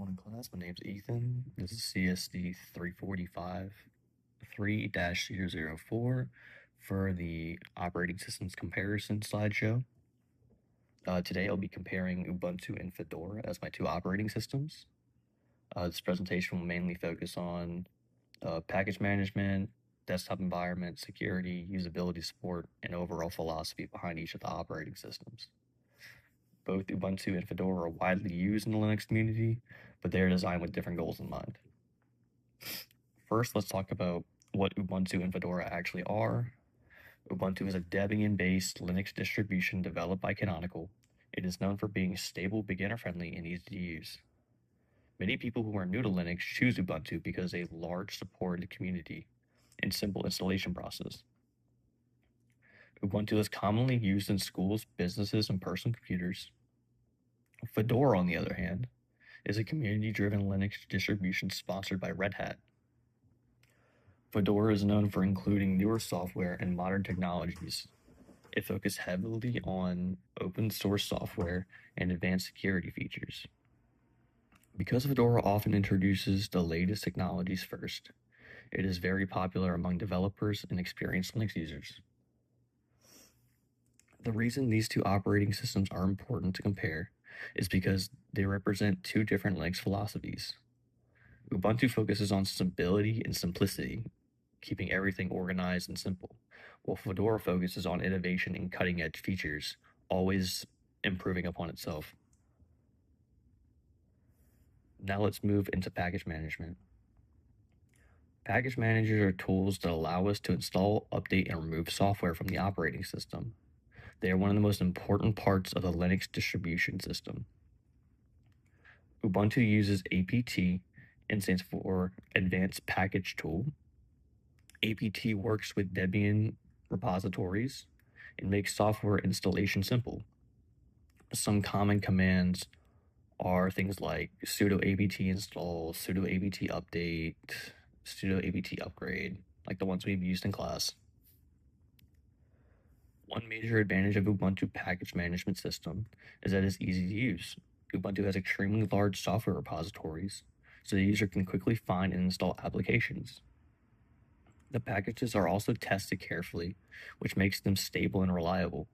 Morning class. My name's Ethan. This is CSD 345 3-004 for the operating systems comparison slideshow. Today I'll be comparing Ubuntu and Fedora as my two operating systems. This presentation will mainly focus on package management, desktop environment, security, usability support, and overall philosophy behind each of the operating systems. Both Ubuntu and Fedora are widely used in the Linux community, but they are designed with different goals in mind. First, let's talk about what Ubuntu and Fedora actually are. Ubuntu is a Debian-based Linux distribution developed by Canonical. It is known for being stable, beginner-friendly, and easy to use. Many people who are new to Linux choose Ubuntu because of a large supported community and simple installation process. Ubuntu is commonly used in schools, businesses, and personal computers. Fedora, on the other hand, is a community-driven Linux distribution sponsored by Red Hat. Fedora is known for including newer software and modern technologies. It focuses heavily on open source software and advanced security features. Because Fedora often introduces the latest technologies first, it is very popular among developers and experienced Linux users. The reason these two operating systems are important to compare is because they represent two different Linux philosophies. Ubuntu focuses on stability and simplicity, keeping everything organized and simple, while Fedora focuses on innovation and cutting-edge features, always improving upon itself. Now let's move into package management. Package managers are tools that allow us to install, update, and remove software from the operating system. They are one of the most important parts of the Linux distribution system. Ubuntu uses APT and stands for Advanced Package Tool. APT works with Debian repositories and makes software installation simple. Some common commands are things like sudo apt install, sudo apt update, sudo apt upgrade, like the ones we've used in class. One major advantage of Ubuntu package management system is that it's easy to use. Ubuntu has extremely large software repositories, so the user can quickly find and install applications. The packages are also tested carefully, which makes them stable and reliable.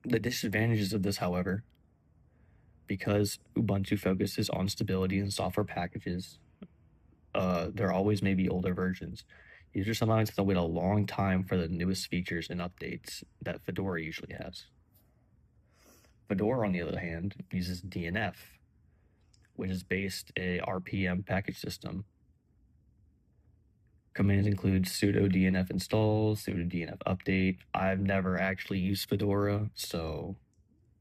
The disadvantages of this, however, because Ubuntu focuses on stability in software packages, there always may be older versions. Users sometimes have to wait a long time for the newest features and updates that Fedora usually has. Fedora, on the other hand, uses DNF, which is based a RPM package system. Commands include sudo DNF install, sudo DNF update. I've never actually used Fedora, so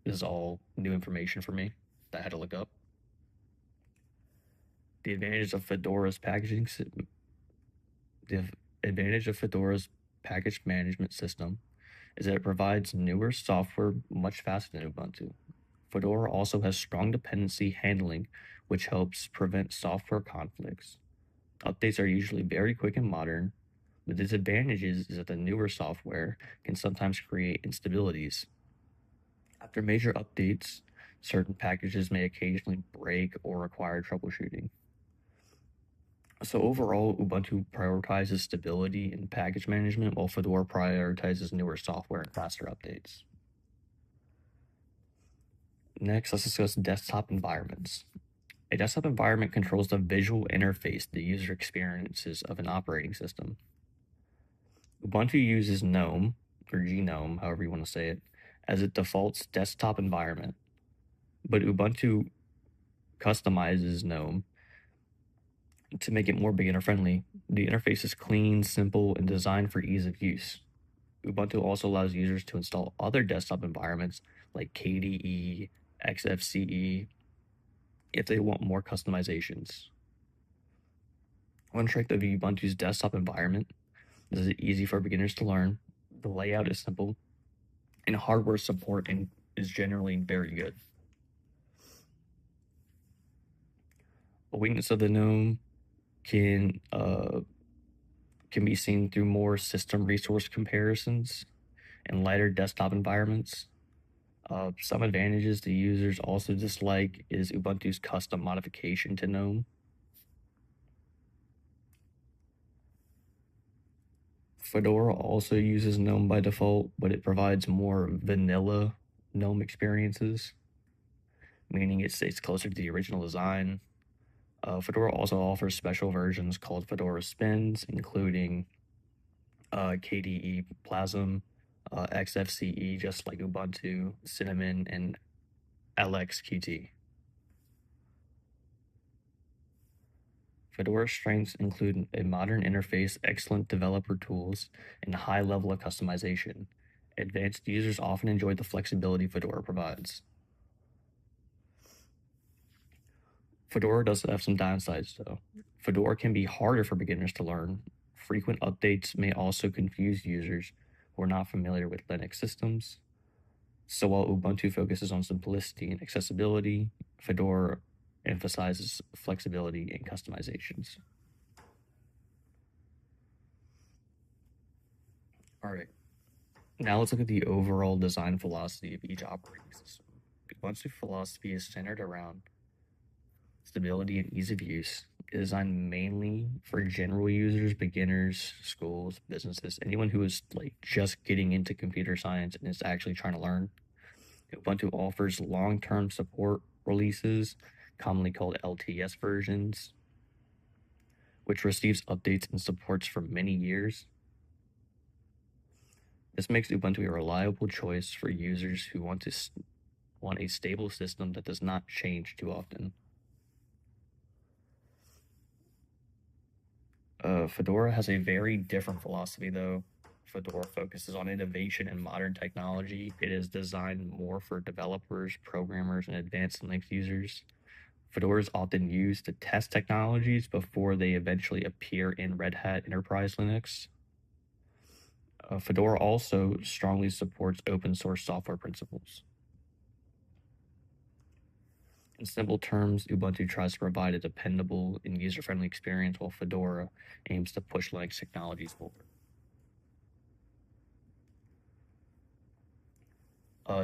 this is all new information for me that I had to look up. The advantage of Fedora's package management system is that it provides newer software much faster than Ubuntu. Fedora also has strong dependency handling, which helps prevent software conflicts. Updates are usually very quick and modern. The disadvantage is that the newer software can sometimes create instabilities. After major updates, certain packages may occasionally break or require troubleshooting. So overall, Ubuntu prioritizes stability in package management, while Fedora prioritizes newer software and faster updates. Next, let's discuss desktop environments. A desktop environment controls the visual interface the user experiences of an operating system. Ubuntu uses GNOME, or GNOME, however you want to say it, as its default desktop environment, but Ubuntu customizes GNOME to make it more beginner-friendly. The interface is clean, simple, and designed for ease of use. Ubuntu also allows users to install other desktop environments like KDE, XFCE, if they want more customizations. One strength of Ubuntu's desktop environment is it's easy for beginners to learn, the layout is simple, and hardware support is generally very good. A weakness of the GNOME can be seen through more system resource comparisons and lighter desktop environments. Some advantages the users also dislike is Ubuntu's custom modification to GNOME. Fedora also uses GNOME by default, but it provides more vanilla GNOME experiences, meaning it stays closer to the original design. Fedora also offers special versions called Fedora Spins, including KDE Plasm, XFCE, just like Ubuntu, Cinnamon, and LXQT. Fedora's strengths include a modern interface, excellent developer tools, and a high level of customization. Advanced users often enjoy the flexibility Fedora provides. Fedora does have some downsides, though. Fedora can be harder for beginners to learn. Frequent updates may also confuse users who are not familiar with Linux systems. So while Ubuntu focuses on simplicity and accessibility, Fedora emphasizes flexibility and customizations. All right, now let's look at the overall design philosophy of each operating system. Ubuntu philosophy is centered around stability and ease of use. It is designed mainly for general users, beginners, schools, businesses, anyone who is like just getting into computer science and is actually trying to learn. Ubuntu offers long-term support releases, commonly called LTS versions, which receives updates and supports for many years. This makes Ubuntu a reliable choice for users who want a stable system that does not change too often. Fedora has a very different philosophy, though. Fedora focuses on innovation and modern technology. It is designed more for developers, programmers, and advanced Linux users. Fedora is often used to test technologies before they eventually appear in Red Hat Enterprise Linux. Fedora also strongly supports open source software principles. In simple terms, Ubuntu tries to provide a dependable and user-friendly experience, while Fedora aims to push Linux technologies forward.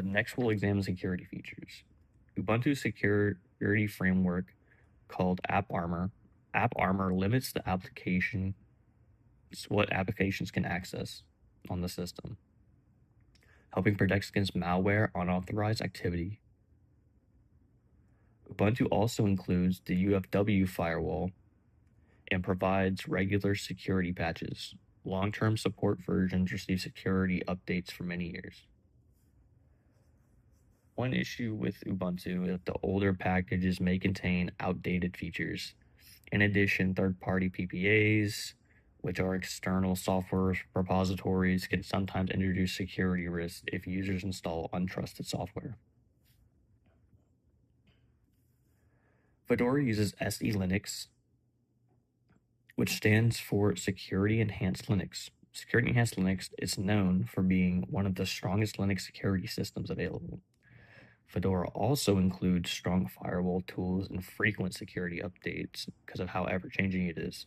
Next, we'll examine security features. Ubuntu's security framework, called AppArmor. AppArmor limits what applications can access on the system, helping protect against malware, unauthorized activity. Ubuntu also includes the UFW firewall and provides regular security patches. Long-term support versions receive security updates for many years. One issue with Ubuntu is that the older packages may contain outdated features. In addition, third-party PPAs, which are external software repositories, can sometimes introduce security risks if users install untrusted software. Fedora uses SE Linux, which stands for Security Enhanced Linux. Security Enhanced Linux is known for being one of the strongest Linux security systems available. Fedora also includes strong firewall tools and frequent security updates because of how ever-changing it is.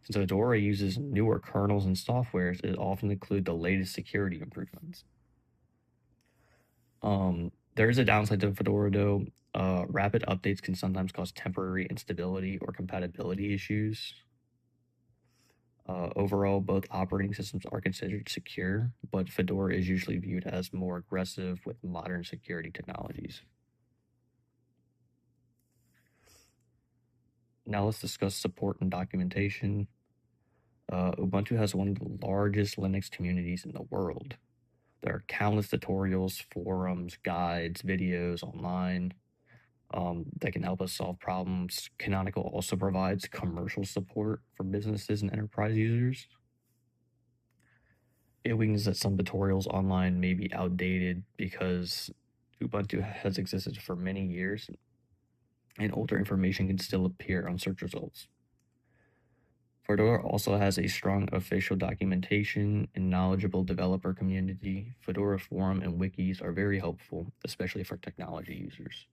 Since Fedora uses newer kernels and softwares, it often includes the latest security improvements. There is a downside to Fedora, though. Rapid updates can sometimes cause temporary instability or compatibility issues. Overall, both operating systems are considered secure, but Fedora is usually viewed as more aggressive with modern security technologies. Now let's discuss support and documentation. Ubuntu has one of the largest Linux communities in the world. There are countless tutorials, forums, guides, videos online that can help us solve problems. Canonical also provides commercial support for businesses and enterprise users. It means that some tutorials online may be outdated because Ubuntu has existed for many years and older information can still appear on search results. Fedora also has a strong official documentation and knowledgeable developer community. Fedora forum and wikis are very helpful, especially for technology users.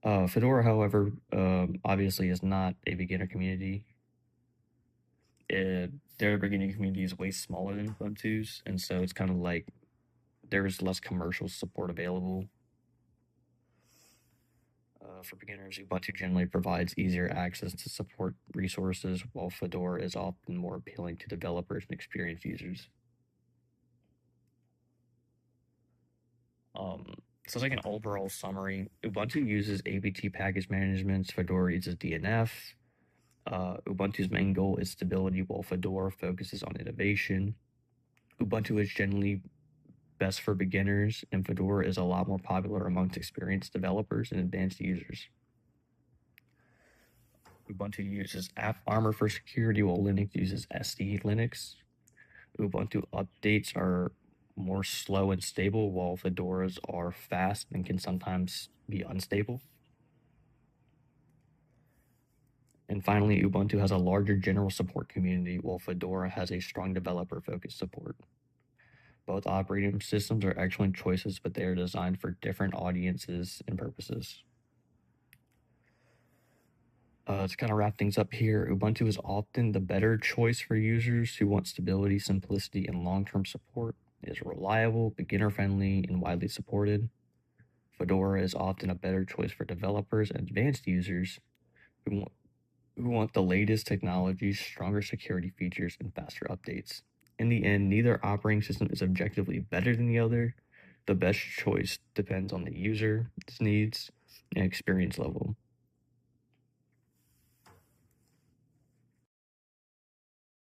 Fedora, however, obviously is not a beginner community. their beginning community is way smaller than Ubuntu's, and so it's kind of like there's less commercial support available. For beginners, Ubuntu generally provides easier access to support resources, while Fedora is often more appealing to developers and experienced users. So it's like an overall summary. Ubuntu uses apt package management. Fedora uses DNF. Ubuntu's main goal is stability, while Fedora focuses on innovation. Ubuntu is generally best for beginners, and Fedora is a lot more popular amongst experienced developers and advanced users. Ubuntu uses AppArmor for security, while Linux uses SDLinux. Ubuntu updates are more slow and stable, while Fedoras are fast and can sometimes be unstable. And finally, Ubuntu has a larger general support community, while Fedora has a strong developer-focused support. Both operating systems are excellent choices, but they are designed for different audiences and purposes. To kind of wrap things up here, Ubuntu is often the better choice for users who want stability, simplicity, and long-term support. It is reliable, beginner-friendly, and widely supported. Fedora is often a better choice for developers and advanced users who want the latest technologies, stronger security features, and faster updates. In the end, neither operating system is objectively better than the other. The best choice depends on the user's needs and experience level.